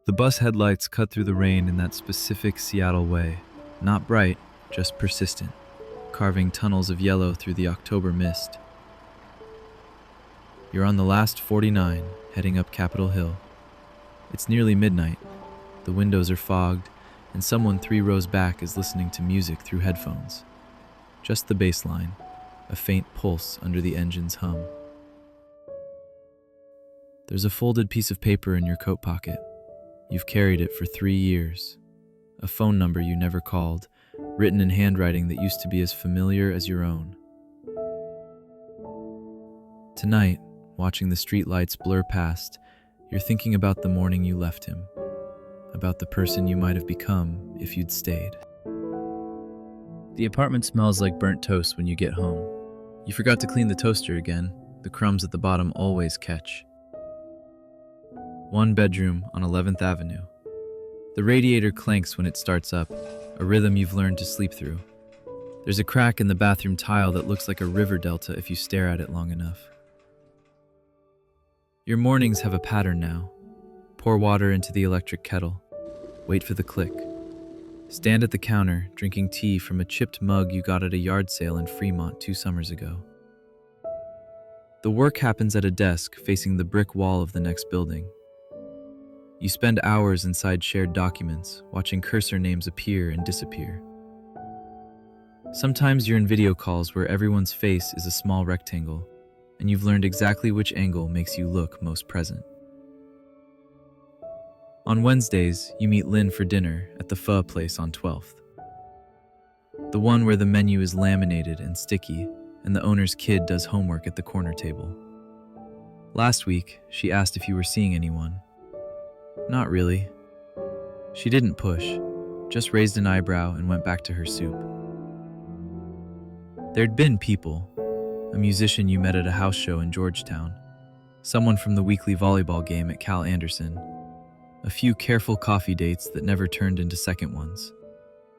The bus headlights cut through the rain in that specific Seattle way. Not bright, just persistent, carving tunnels of yellow through the October mist. You're on the last 49, heading up Capitol Hill. It's nearly midnight. The windows are fogged, and someone 3 rows back is listening to music through headphones. Just the bass line, a faint pulse under the engine's hum. There's a folded piece of paper in your coat pocket. You've carried it for 3 years. A phone number you never called, written in handwriting that used to be as familiar as your own. Tonight, watching the streetlights blur past, you're thinking about the morning you left him, about the person you might have become if you'd stayed. The apartment smells like burnt toast when you get home. You forgot to clean the toaster again. The crumbs at the bottom always catch. 1 bedroom on 11th Avenue. The radiator clanks when it starts up, a rhythm you've learned to sleep through. There's a crack in the bathroom tile that looks like a river delta if you stare at it long enough. Your mornings have a pattern now. Pour water into the electric kettle. Wait for the click. Stand at the counter, drinking tea from a chipped mug you got at a yard sale in Fremont 2 summers ago. The work happens at a desk facing the brick wall of the next building. You spend hours inside shared documents, watching cursor names appear and disappear. Sometimes you're in video calls where everyone's face is a small rectangle, and you've learned exactly which angle makes you look most present. On Wednesdays, you meet Lynn for dinner at the pho place on 12th. The one where the menu is laminated and sticky, and the owner's kid does homework at the corner table. Last week, she asked if you were seeing anyone. Not really. She didn't push, just raised an eyebrow and went back to her soup. There'd been people, a musician you met at a house show in Georgetown, someone from the weekly volleyball game at Cal Anderson, a few careful coffee dates that never turned into second ones.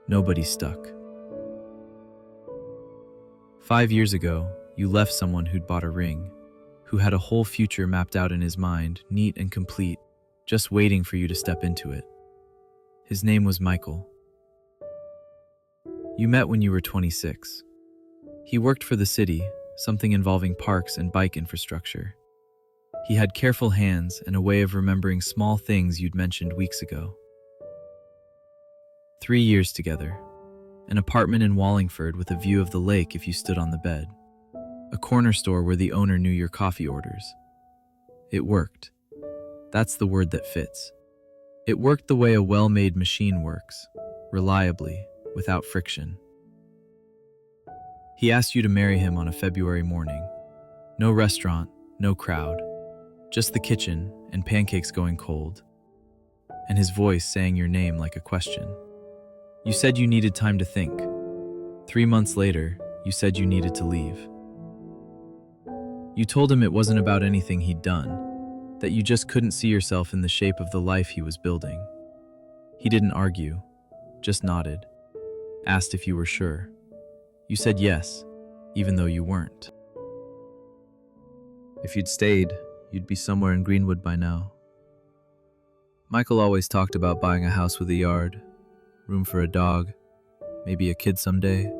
Nobody stuck. 5 years ago, you left someone who'd bought a ring, who had a whole future mapped out in his mind, neat and complete, just waiting for you to step into it. His name was Michael. You met when you were 26. He worked for the city, something involving parks and bike infrastructure. He had careful hands and a way of remembering small things you'd mentioned weeks ago. 3 years together. An apartment in Wallingford with a view of the lake if you stood on the bed. A corner store where the owner knew your coffee orders. It worked. That's the word that fits. It worked the way a well-made machine works, reliably, without friction. He asked you to marry him on a February morning. No restaurant, no crowd. Just the kitchen and pancakes going cold. And his voice saying your name like a question. You said you needed time to think. 3 months later, you said you needed to leave. You told him it wasn't about anything he'd done, that you just couldn't see yourself in the shape of the life he was building. He didn't argue, just nodded, asked if you were sure. You said yes, even though you weren't. If you'd stayed, you'd be somewhere in Greenwood by now. Michael always talked about buying a house with a yard, room for a dog, maybe a kid someday.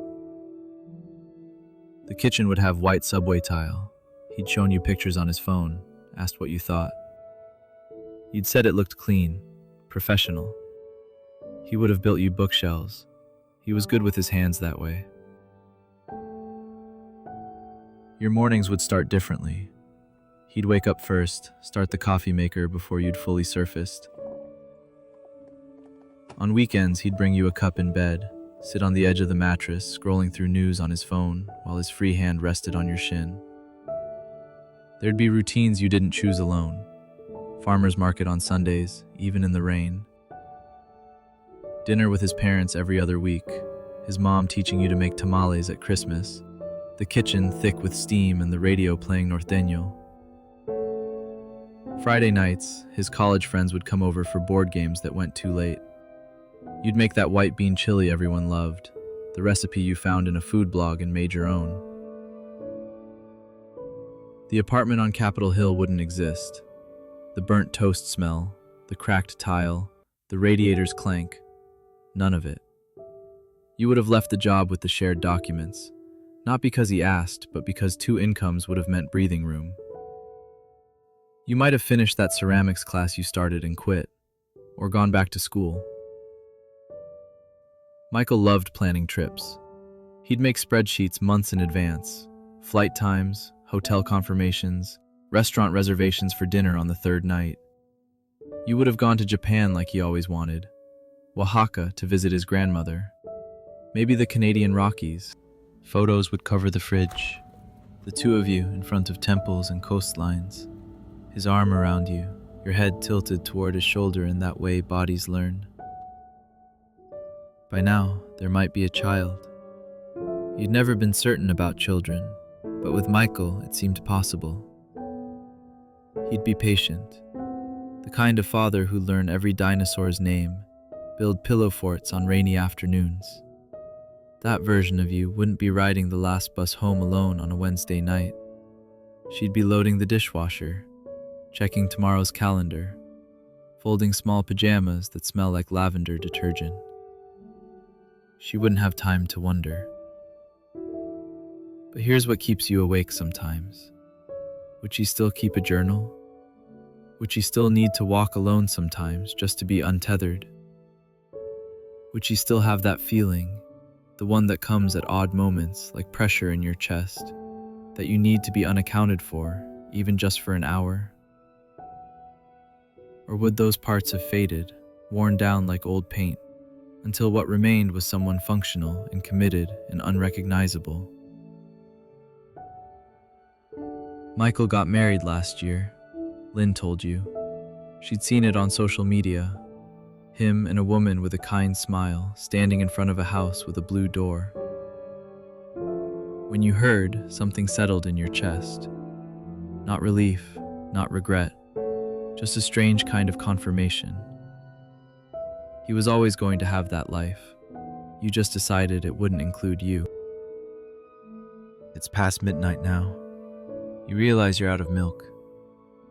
The kitchen would have white subway tile. He'd shown you pictures on his phone, asked what you thought. You'd said it looked clean, professional. He would have built you bookshelves. He was good with his hands that way. Your mornings would start differently. He'd wake up first, start the coffee maker before you'd fully surfaced. On weekends, he'd bring you a cup in bed, sit on the edge of the mattress, scrolling through news on his phone while his free hand rested on your shin. There'd be routines you didn't choose alone. Farmer's market on Sundays, even in the rain. Dinner with his parents every other week, his mom teaching you to make tamales at Christmas, the kitchen thick with steam and the radio playing Norteño. Friday nights, his college friends would come over for board games that went too late. You'd make that white bean chili everyone loved, the recipe you found in a food blog and made your own. The apartment on Capitol Hill wouldn't exist. The burnt toast smell, the cracked tile, the radiator's clank. None of it. You would have left the job with the shared documents, not because he asked, but because 2 incomes would have meant breathing room. You might have finished that ceramics class you started and quit, or gone back to school. Michael loved planning trips. He'd make spreadsheets months in advance, flight times, hotel confirmations, restaurant reservations for dinner on the 3rd night. You would have gone to Japan like he always wanted, Oaxaca to visit his grandmother, maybe the Canadian Rockies. Photos would cover the fridge, the 2 of you in front of temples and coastlines, his arm around you, your head tilted toward his shoulder in that way bodies learn. By now, there might be a child. You'd never been certain about children, but with Michael, it seemed possible. He'd be patient, the kind of father who'd learn every dinosaur's name, build pillow forts on rainy afternoons. That version of you wouldn't be riding the last bus home alone on a Wednesday night. She'd be loading the dishwasher, checking tomorrow's calendar, folding small pajamas that smell like lavender detergent. She wouldn't have time to wonder. But here's what keeps you awake sometimes. Would she still keep a journal? Would she still need to walk alone sometimes just to be untethered? Would she still have that feeling, the one that comes at odd moments like pressure in your chest, that you need to be unaccounted for, even just for an hour? Or would those parts have faded, worn down like old paint, until what remained was someone functional and committed and unrecognizable? Michael got married last year, Lynn told you. She'd seen it on social media. Him and a woman with a kind smile standing in front of a house with a blue door. When you heard, something settled in your chest. Not relief, not regret, just a strange kind of confirmation. He was always going to have that life. You just decided it wouldn't include you. It's past midnight now. You realize you're out of milk.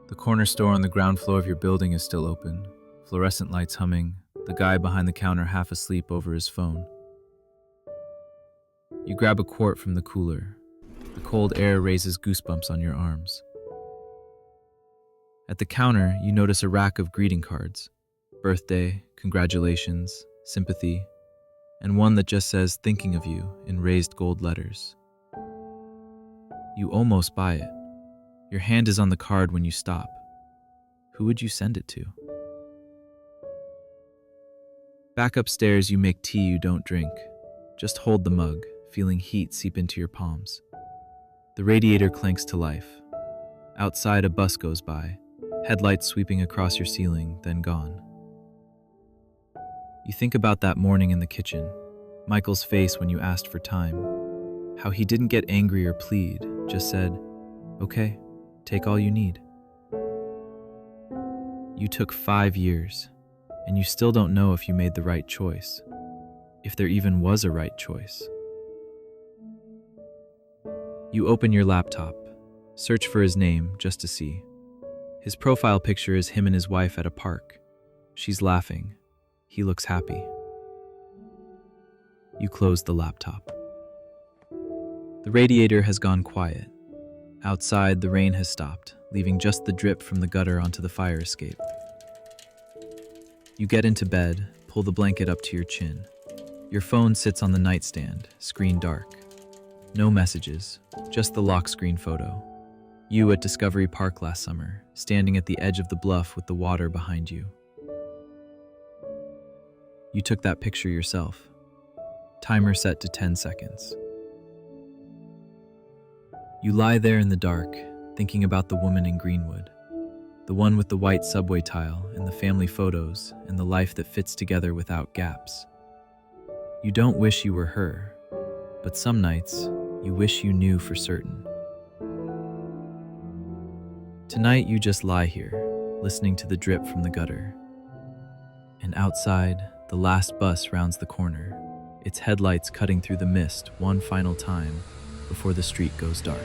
The corner store on the ground floor of your building is still open, fluorescent lights humming, the guy behind the counter half asleep over his phone. You grab a quart from the cooler. The cold air raises goosebumps on your arms. At the counter, you notice a rack of greeting cards. Birthday, congratulations, sympathy, and one that just says thinking of you in raised gold letters. You almost buy it. Your hand is on the card when you stop. Who would you send it to? Back upstairs, you make tea you don't drink. Just hold the mug, feeling heat seep into your palms. The radiator clanks to life. Outside, a bus goes by, headlights sweeping across your ceiling, then gone. You think about that morning in the kitchen, Michael's face when you asked for time, how he didn't get angry or plead, just said, "Okay, take all you need." You took 5 years, and you still don't know if you made the right choice, if there even was a right choice. You open your laptop, search for his name just to see. His profile picture is him and his wife at a park. She's laughing. He looks happy. You close the laptop. The radiator has gone quiet. Outside, the rain has stopped, leaving just the drip from the gutter onto the fire escape. You get into bed, pull the blanket up to your chin. Your phone sits on the nightstand, screen dark. No messages, just the lock screen photo. You at Discovery Park last summer, standing at the edge of the bluff with the water behind you. You took that picture yourself. Timer set to 10 seconds. You lie there in the dark, thinking about the woman in Greenwood, the one with the white subway tile and the family photos and the life that fits together without gaps. You don't wish you were her, but some nights you wish you knew for certain. Tonight you just lie here, listening to the drip from the gutter. And outside, the last bus rounds the corner, its headlights cutting through the mist one final time before the street goes dark.